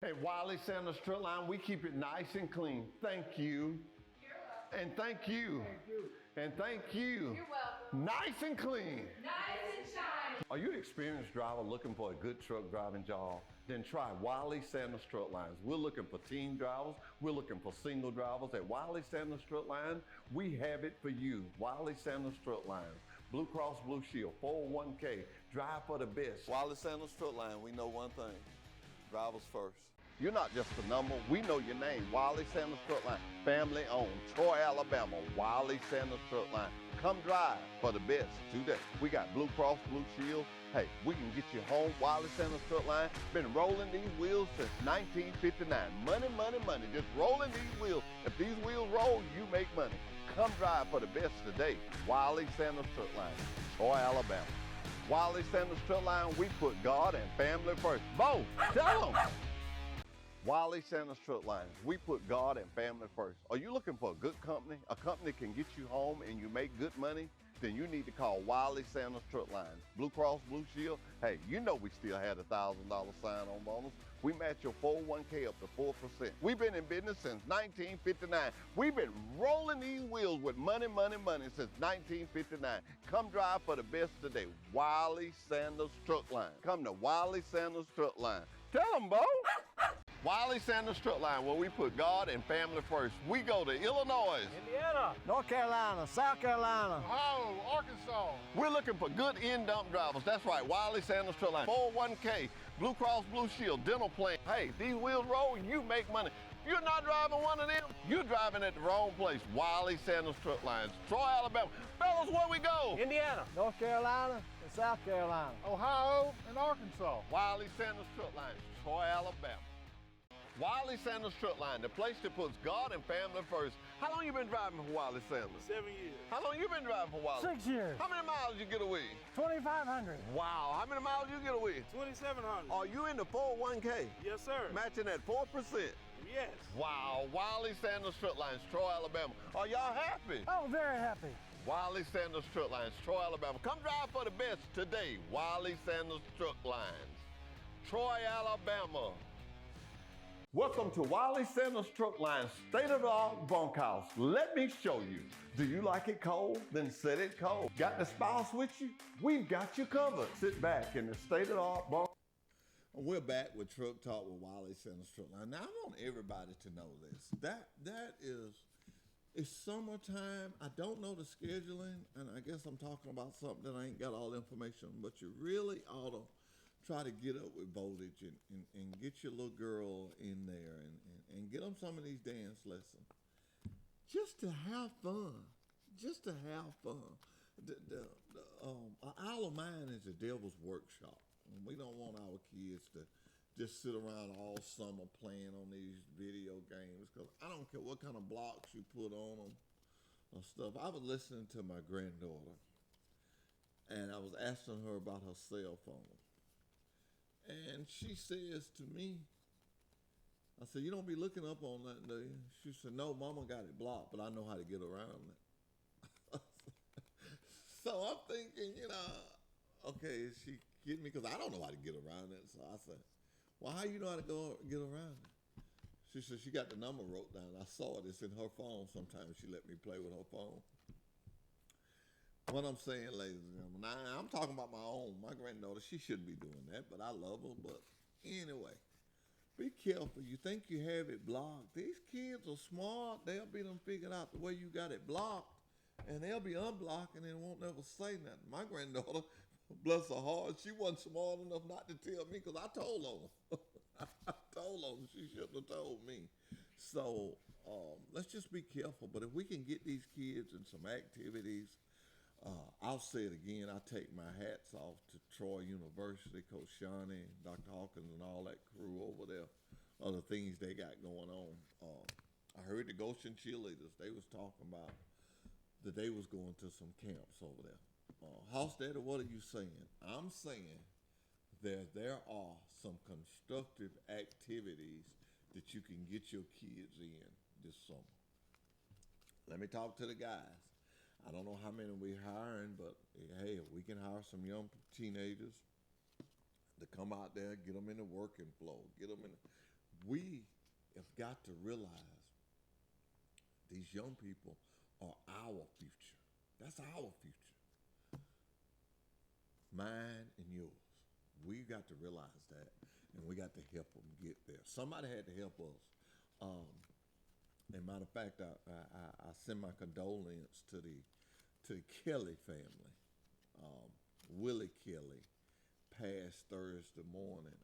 At Wiley Sanders Truck Line, we keep it nice and clean. Thank you. You're welcome. And thank you. Thank you. And thank you. You're welcome. Nice and clean. Nice and shiny. Are you an experienced driver looking for a good truck driving job? Then try Wiley Sanders Truck Lines. We're looking for team drivers. We're looking for single drivers. At Wiley Sanders Truck Line, we have it for you. Wiley Sanders Truck Lines, Blue Cross Blue Shield, 401k. Drive for the best. Wiley Sanders Truck Line, we know one thing. Drivers first. You're not just a number. We know your name. Wiley Sanders Truck Line, family owned. Troy, Alabama. Wiley Sanders Truck Line. Come drive for the best today. We got Blue Cross Blue Shield. Hey, we can get you home. Wiley Sanders Truck Line. Been rolling these wheels since 1959. Money, money, money. Just rolling these wheels. If these wheels roll, you make money. Come drive for the best today. Wiley Sanders Truck Line, Troy, Alabama. Wiley Sanders Truck Line, we put God and family first. Bo, tell them. Wiley Sanders Truck Lines, we put God and family first. Are you looking for a good company? A company that can get you home and you make good money? Then you need to call Wiley Sanders Truck Lines. Blue Cross Blue Shield, hey, you know we still had a $1,000 sign-on bonus. We match your 401k up to 4%. We've been in business since 1959. We've been rolling these wheels with money, money, money since 1959. Come drive for the best today. Wiley Sanders Truck Line. Come to Wiley Sanders Truck Line. Tell them, Bo. Wiley Sanders Truck Line, where we put God and family first. We go to Illinois, Indiana. North Carolina. South Carolina. Ohio, Arkansas. we're looking for good in-dump drivers. That's right, Wiley Sanders Truck Line. 401k, Blue Cross Blue Shield, dental plan. Hey, these wheels roll, you make money. You're not driving one of them, you're driving at the wrong place. Wiley Sanders Truck Lines, Troy, Alabama. Fellas, where we go? Indiana. North Carolina and South Carolina. Ohio and Arkansas. Wiley Sanders Truck Lines, Troy, Alabama. Wiley Sanders Truck Line, the place that puts God and family first. How long you been driving for Wiley Sanders? 7 years. How long you been driving for Wiley? 6 years. How many miles you get away? 2,500. Wow, how many miles you get away? 2,700. Are you in the 401k? Yes, sir. Matching at 4%. Yes. Wow, Wiley Sanders Truck Lines, Troy, Alabama. Are y'all happy? Oh, very happy. Wiley Sanders Truck Lines, Troy, Alabama. Come drive for the best today. Wiley Sanders Truck Lines, Troy, Alabama. Welcome to Wiley Sanders Truck Lines, state-of-the-art bunkhouse. Let me show you. Do you like it cold? Then set it cold. Got the spouse with you? We've got you covered. Sit back in the state-of-the-art bunk. We're back with Truck Talk with Wiley Sanders Truck Line. Now, I want everybody to know this. That is, it's summertime. I don't know the scheduling, and I guess I'm talking about something that I ain't got all the information on, but you really ought to try to get up with voltage and get your little girl in there and get them some of these dance lessons. Just to have fun. Just to have fun. An Isle of Mine is the devil's workshop. And we don't want our kids to just sit around all summer playing on these video games, because I don't care what kind of blocks you put on them or stuff. I was listening to my granddaughter, and I was asking her about her cell phone. And she says to me, I said, "You don't be looking up on that, do you?" She said, "No, Mama got it blocked, but I know how to get around it." So I'm thinking, okay, is she kidding me? Because I don't know how to get around it. So I said, "Well, how you know how to get around it?" She said she got the number wrote down. I saw it. It's in her phone. Sometimes she let me play with her phone. What I'm saying, ladies and gentlemen, I'm talking about my own. My granddaughter, she shouldn't be doing that, but I love her. But anyway, be careful. You think you have it blocked. These kids are smart. They'll be done figured out the way you got it blocked, and they'll be unblocking and won't never say nothing. My granddaughter, bless her heart, she wasn't smart enough not to tell me, because I told on her. I told on her. She shouldn't have told me. So let's just be careful. But if we can get these kids in some activities, I'll say it again, I take my hats off to Troy University, Coach Shawnee, Dr. Hawkins, and all that crew over there, other things they got going on. I heard the Goshen cheerleaders, they was talking about that they was going to some camps over there. House Daddy, what are you saying? I'm saying that there are some constructive activities that you can get your kids in this summer. Let me talk to the guys. I don't know how many we're hiring, but hey, if we can hire some young teenagers to come out there, get them in the working flow, we have got to realize these young people are our future. That's our future. Mine and yours. We got to realize that, and we got to help them get there. Somebody had to help us. As a matter of fact, I send my condolences to the Kelly family. Willie Kelly passed Thursday morning.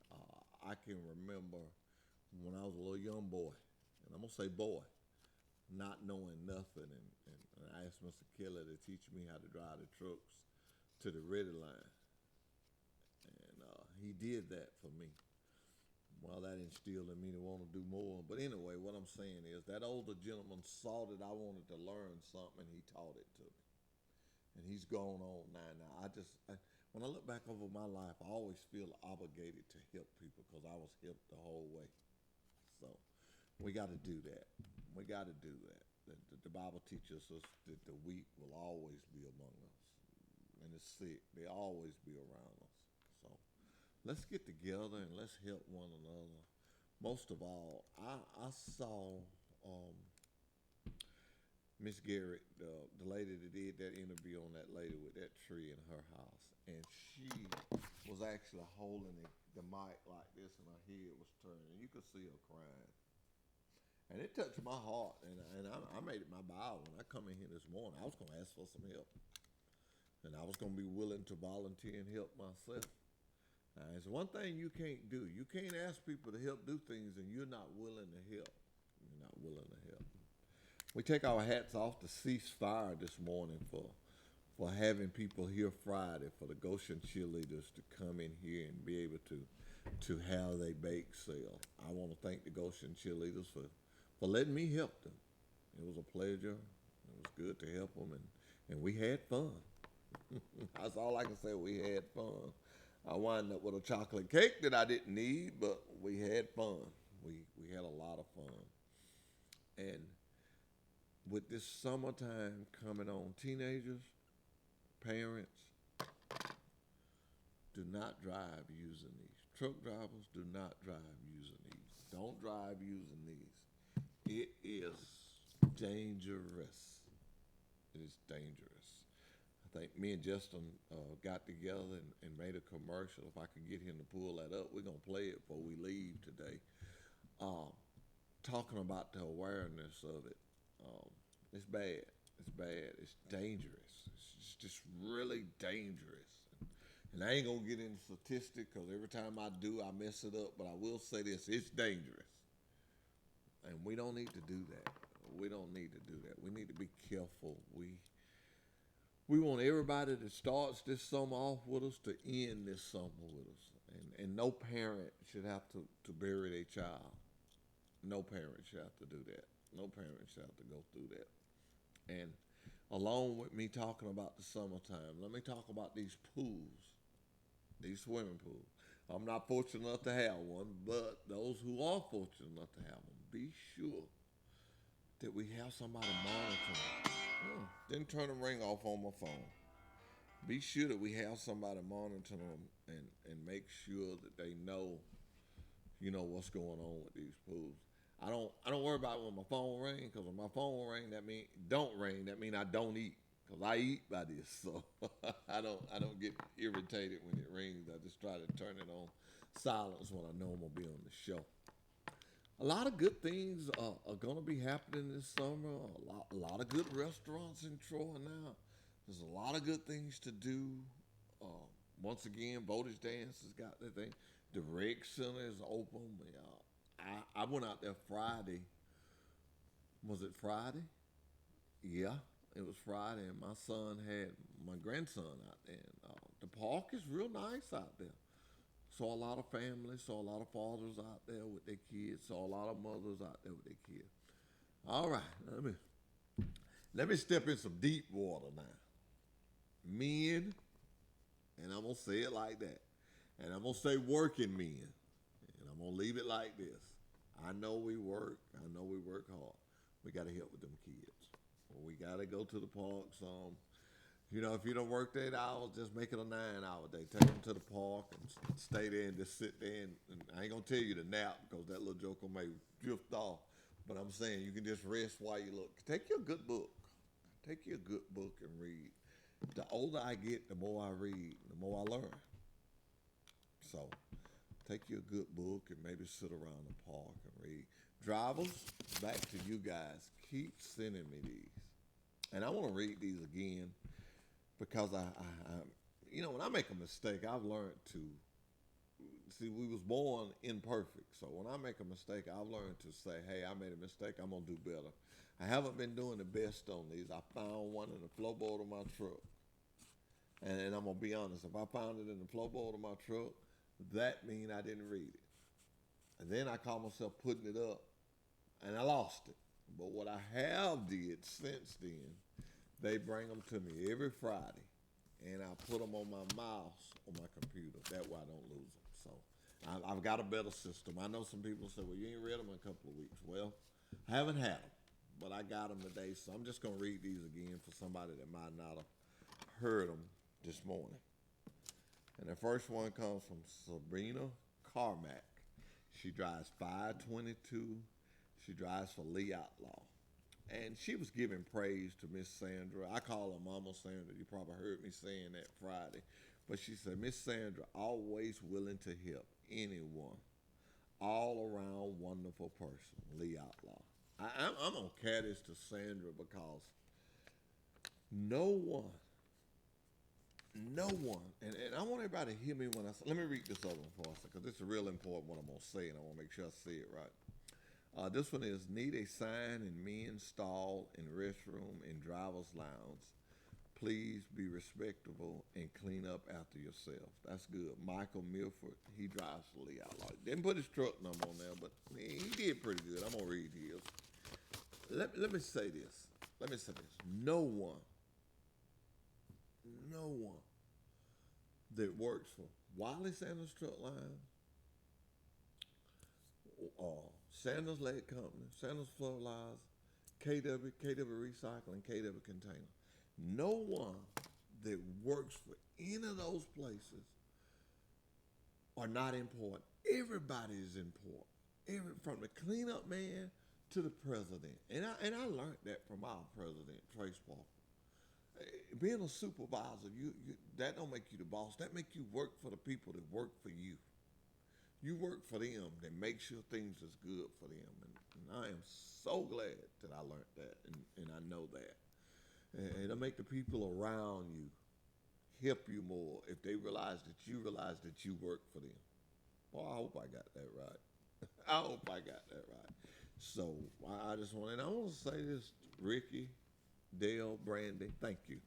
I can remember when I was a little young boy, and I'm gonna say boy, not knowing nothing, and I asked Mr. Kelly to teach me how to drive the trucks to the ready line, and he did that for me. Well, that instilled in me to want to do more. But anyway, what I'm saying is that older gentleman saw that I wanted to learn something, and he taught it to me. And he's gone on now. When I look back over my life, I always feel obligated to help people because I was helped the whole way. So we got to do that. We got to do that. The Bible teaches us that the weak will always be among us, and the sick, they always be around us. So let's get together and let's help one another. Most of all, I saw Miss Garrett, the lady that did that interview on that lady with that tree in her house, and she was actually holding the mic like this, and her head was turning. You could see her crying. And it touched my heart, and I made it my vow when I come in here this morning. I was going to ask for some help, and I was going to be willing to volunteer and help myself. It's one thing you can't do. You can't ask people to help do things, and you're not willing to help. You're not willing to help. We take our hats off to Cease Fire this morning for having people here Friday, for the Goshen cheerleaders to come in here and be able to have their bake sale. I want to thank the Goshen cheerleaders for letting me help them. It was a pleasure. It was good to help them, and we had fun. That's all I can say. We had fun. I wound up with a chocolate cake that I didn't need, but we had fun. We had a lot of fun. And with this summertime coming on, teenagers, parents, do not drive using these. Truck drivers, do not drive using these. Don't drive using these. It is dangerous. It is dangerous. I think me and Justin got together and made a commercial. If I could get him to pull that up, we're going to play it before we leave today. Talking about the awareness of it. It's bad. It's bad. It's dangerous. It's just really dangerous. And I ain't going to get into statistics because every time I do, I mess it up. But I will say this, it's dangerous. And we don't need to do that. We don't need to do that. We need to be careful. We want everybody that starts this summer off with us to end this summer with us. And no parent should have to bury their child. No parent should have to do that. No parent should have to go through that. And along with me talking about the summertime, let me talk about these pools, these swimming pools. I'm not fortunate enough to have one, but those who are fortunate enough to have them, be sure that we have somebody monitoring. Didn't turn the ring off on my phone. Be sure that we have somebody monitoring them and make sure that they know, what's going on with these pools. I don't worry about when my phone rings, because when my phone rings, that mean that mean I don't eat, because I eat by this. So I don't get irritated when it rings. I just try to turn it on silence when I know I'm gonna be on the show. A lot of good things are gonna be happening this summer. A lot of good restaurants in Troy now. There's a lot of good things to do. Once again, Voters Dance has got their thing. The Rec Center is open. I went out there Friday. Was it Friday? Yeah, it was Friday, and my grandson out there. And, the park is real nice out there. Saw a lot of families, saw a lot of fathers out there with their kids, saw a lot of mothers out there with their kids. All right, let me step in some deep water now. Men, and I'm gonna say it like that, and I'm gonna say working men, and I'm gonna leave it like this. I know we work hard. We gotta help with them kids. We gotta go to the park some. If you don't work 8 hours, just make it a 9-hour day. Take them to the park and stay there and just sit there. And I ain't gonna tell you to nap, because that little joker may drift off. But I'm saying you can just rest while you look. Take you a good book. Take you a good book and read. The older I get, the more I read, the more I learn. So take you a good book and maybe sit around the park and read. Drivers, back to you guys. Keep sending me these. And I want to read these again, because I when I make a mistake, I've learned to see. We was born imperfect, so when I make a mistake, I've learned to say, "Hey, I made a mistake. I'm gonna do better." I haven't been doing the best on these. I found one in the floorboard of my truck, and I'm gonna be honest. If I found it in the floorboard of my truck, that means I didn't read it. And then I caught myself putting it up, and I lost it. But what I have did since then, they bring them to me every Friday, and I put them on my mouse on my computer. That way I don't lose them. So I've got a better system. I know some people say, well, you ain't read them in a couple of weeks. Well, I haven't had them, but I got them today, so I'm just going to read these again for somebody that might not have heard them this morning. And the first one comes from Sabrina Carmack. She drives 522. She drives for Lee Outlaw. And she was giving praise to Miss Sandra. I call her Mama Sandra. You probably heard me saying that Friday. But she said, Miss Sandra, always willing to help anyone. All around wonderful person, Lee Outlaw. I'm going to carry this to Sandra because no one, and I want everybody to hear me when I say, let me read this other one for us because this is real important what I'm going to say, and I want to make sure I say it right. This one is, need a sign in men's stall, in restroom, in driver's lounge. Please be respectable and clean up after yourself. That's good. Michael Milford, he drives for Lee Outlaw. Didn't put his truck number on there, but he did pretty good. I'm going to read his. Let me say this. No one that works for Wiley Sanders Truck Line, Sanders Lead Company, Sanders Fertilizer, KW Recycling, KW Container. No one that works for any of those places are not important. Everybody is important. From the cleanup man to the president. And I learned that from our president, Trace Walker. Being a supervisor, you that don't make you the boss. That make you work for the people that work for you. You work for them, that make sure things is good for them. And I am so glad that I learned that, and I know that. And it'll make the people around you help you more if they realize that you work for them. Well, I hope I got that right. So I just want, and I want to say this, Ricky, Dale, Brandy, thank you.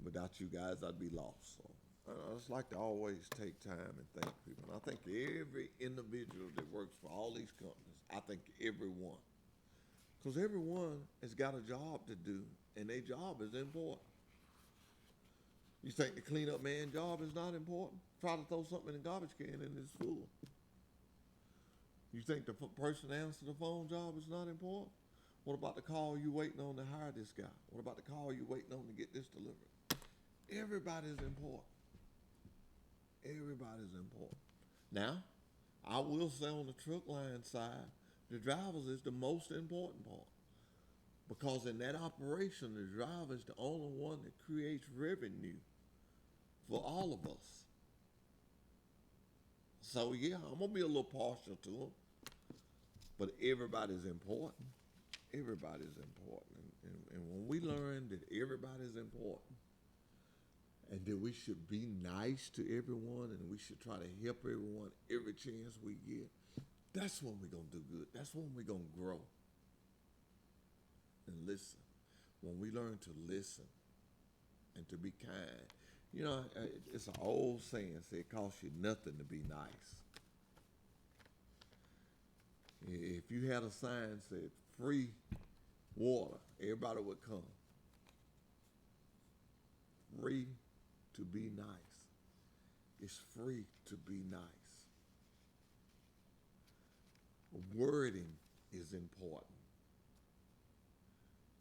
Without you guys, I'd be lost. So I just like to always take time and thank people. And I think every individual that works for all these companies, I think everyone. Because everyone has got a job to do, and their job is important. You think the cleanup man job is not important? Try to throw something in the garbage can and it's full. You think the person that answers the phone job is not important? What about the call you waiting on to hire this guy? What about the call you waiting on to get this delivered? Everybody's important. Everybody's important. Now, I will say on the truck line side, the drivers is the most important part. Because in that operation, the driver is the only one that creates revenue for all of us. So yeah, I'm gonna be a little partial to them, but everybody's important. Everybody's important, and when we learn that everybody's important, and that we should be nice to everyone, and we should try to help everyone every chance we get, that's when we're gonna do good. That's when we're gonna grow. And listen. When we learn to listen and to be kind. You know, it's an old saying, say it costs you nothing to be nice. If you had a sign that said free water, everybody would come. Free to be nice. It's free to be nice. Wording is important.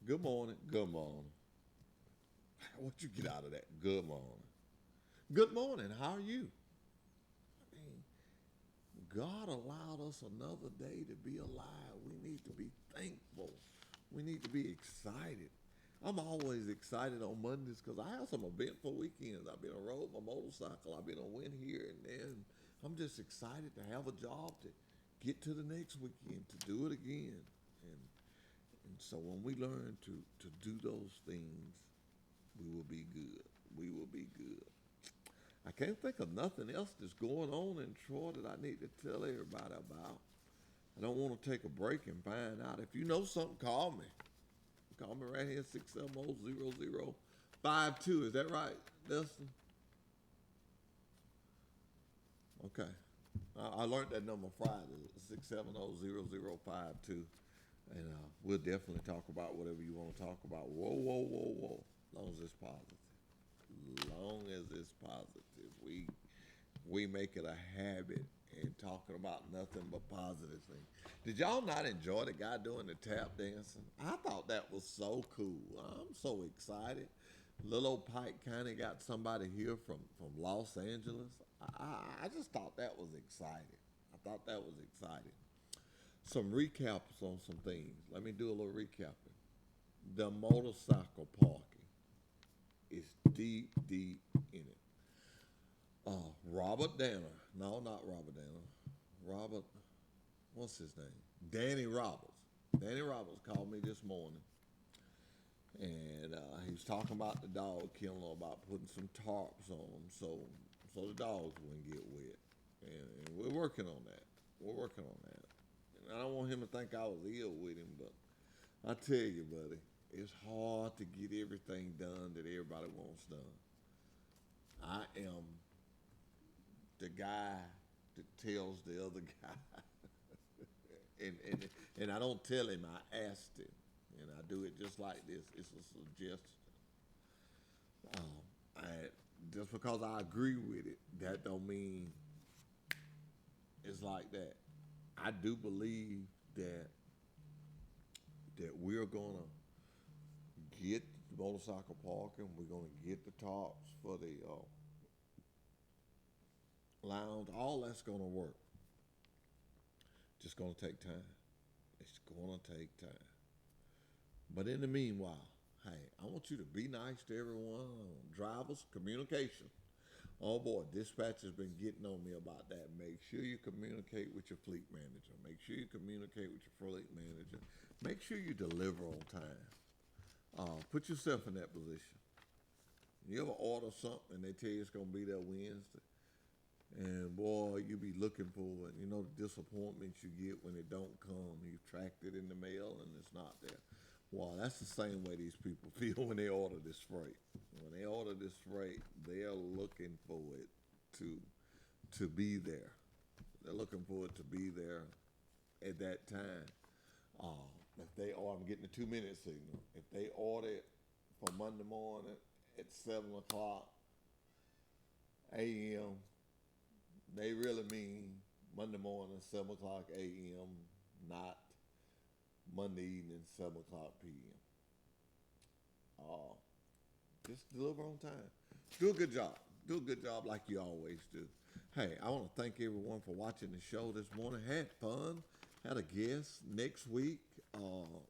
Good morning. Good morning. What you get out of that? Good morning. Good morning. How are you? I mean, God allowed us another day to be alive. We need to be thankful. We need to be excited. I'm always excited on Mondays because I have some eventful weekends. I've been on road my motorcycle. I've been on wind here and there. And I'm just excited to have a job to get to the next weekend, to do it again. And so when we learn to do those things, we will be good. We will be good. I can't think of nothing else that's going on in Troy that I need to tell everybody about. I don't want to take a break and find out. If you know something, call me. Call me right here, 670-0052. Is that right, Dustin? Okay. I learned that number Friday, 670-0052. And we'll definitely talk about whatever you want to talk about. Whoa, whoa, whoa, whoa. Long as it's positive. Long as it's positive. we make it a habit in talking about nothing but positive things. Did y'all not enjoy the guy doing the tap dancing? I thought that was so cool. I'm so excited. Little old Pike County got somebody here from Los Angeles. I just thought that was exciting. I thought that was exciting. Some recaps on some things. Let me do a little recapping. The motorcycle parking is deep, deep in it. Robert Danner. No, not Robert Danner. Robert, what's his name? Danny Roberts. Danny Roberts called me this morning. And he was talking about the dog kennel, about putting some tarps on them so the dogs wouldn't get wet. And we're working on that. We're working on that. And I don't want him to think I was ill with him, but I tell you, buddy, it's hard to get everything done that everybody wants done. I am the guy that tells the other guy. and I don't tell him, I asked him. And I do it just like this. It's a suggestion. Just because I agree with it, that don't mean it's like that. I do believe that we're gonna get the motorcycle parking. We're gonna get the tops for the lounge. All that's gonna work. Just gonna take time. It's gonna take time. But in the meanwhile, hey, I want you to be nice to everyone. Drivers, communication. Oh boy, dispatch has been getting on me about that. Make sure you communicate with your fleet manager. Make sure you communicate with your fleet manager. Make sure you deliver on time. Put yourself in that position. You ever order something and they tell you it's going to be there Wednesday? And boy, you be looking for it. You know the disappointments you get when it don't come. You've tracked it in the mail and it's not there. Well, that's the same way these people feel when they order this freight. When they order this freight, they're looking for it to be there. They're looking for it to be there at that time. If they order, I'm getting a 2-minute signal. If they order it for Monday morning at 7 o'clock a.m., they really mean Monday morning, 7 o'clock a.m., not Monday evening, 7 o'clock p.m. Just deliver on time. Do a good job. Do a good job like you always do. Hey, I want to thank everyone for watching the show this morning. Had fun. Had a guest next week.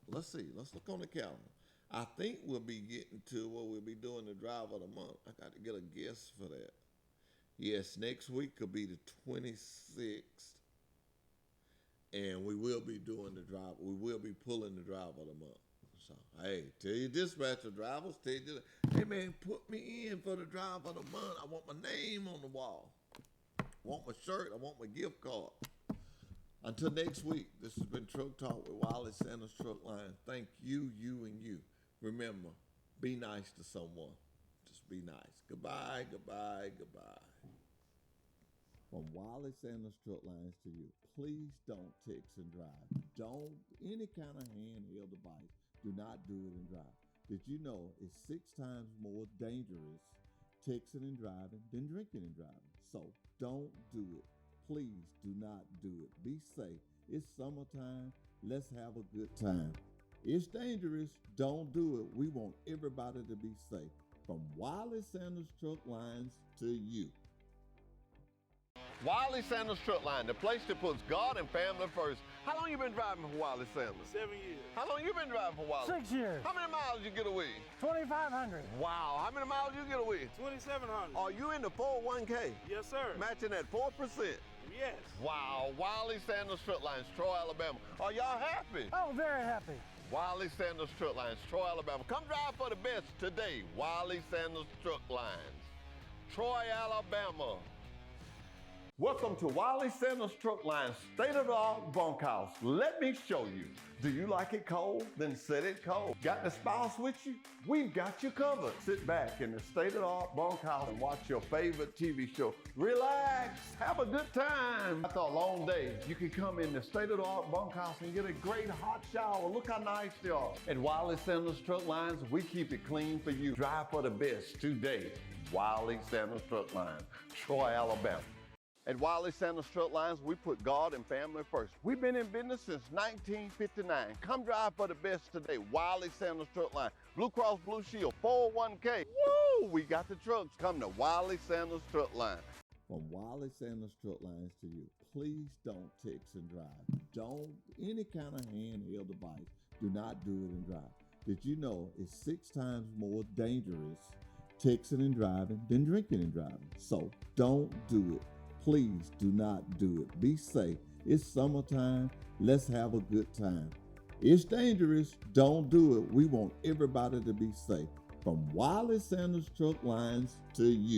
Let's see. Let's look on the calendar. I think we'll be getting to where we'll be doing the drive of the month. I got to get a guess for that. Yes, next week could be the 26th. And we will be doing the drive. We will be pulling the drive of the month. So, hey, tell your dispatcher drivers, hey man, put me in for the drive of the month. I want my name on the wall. I want my shirt. I want my gift card. Until next week, this has been Truck Talk with Wiley Sanders Truck Line. Thank you, you, and you. Remember, be nice to someone. Just be nice. Goodbye, goodbye, goodbye. From Wiley Sanders Truck Lines to you, please don't text and drive. Don't, any kind of handheld device, do not do it and drive. Did you know it's 6 times more dangerous texting and driving than drinking and driving? So don't do it. Please do not do it. Be safe. It's summertime. Let's have a good time. It's dangerous. Don't do it. We want everybody to be safe. From Wiley Sanders Truck Lines to you. Wiley Sanders Truck Line, the place that puts God and family first. How long you been driving for Wiley Sanders? 7 years. How long you been driving for Wiley? 6 years. How many miles you get away? 2,500. Wow, how many miles you get away? 2,700. Are you in the 401k? Yes, sir. Matching at 4%? Yes. Wow, Wiley Sanders Truck Lines, Troy, Alabama. Are y'all happy? Oh, very happy. Wiley Sanders Truck Lines, Troy, Alabama. Come drive for the best today. Wiley Sanders Truck Lines, Troy, Alabama. Welcome to Wiley Sanders Truck Lines, state-of-the-art bunkhouse. Let me show you. Do you like it cold? Then set it cold. Got the spouse with you? We've got you covered. Sit back in the state-of-the-art bunkhouse and watch your favorite TV show. Relax, have a good time. After a long day, you can come in the state-of-the-art bunkhouse and get a great hot shower. Look how nice they are. At Wiley Sanders Truck Lines, we keep it clean for you. Drive for the best today. Wiley Sanders Truck Lines, Troy, Alabama. At Wiley Sanders Truck Lines, we put God and family first. We've been in business since 1959. Come drive for the best today. Wiley Sanders Truck Line, Blue Cross Blue Shield, 401k. Woo! We got the trucks. Come to Wiley Sanders Truck Line. From Wiley Sanders Truck Lines to you, please don't text and drive. Don't, any kind of handheld device, do not do it and drive. Did you know it's 6 times more dangerous texting and driving than drinking and driving? So don't do it. Please do not do it. Be safe. It's summertime. Let's have a good time. It's dangerous. Don't do it. We want everybody to be safe. From Wiley Sanders Truck Lines to you.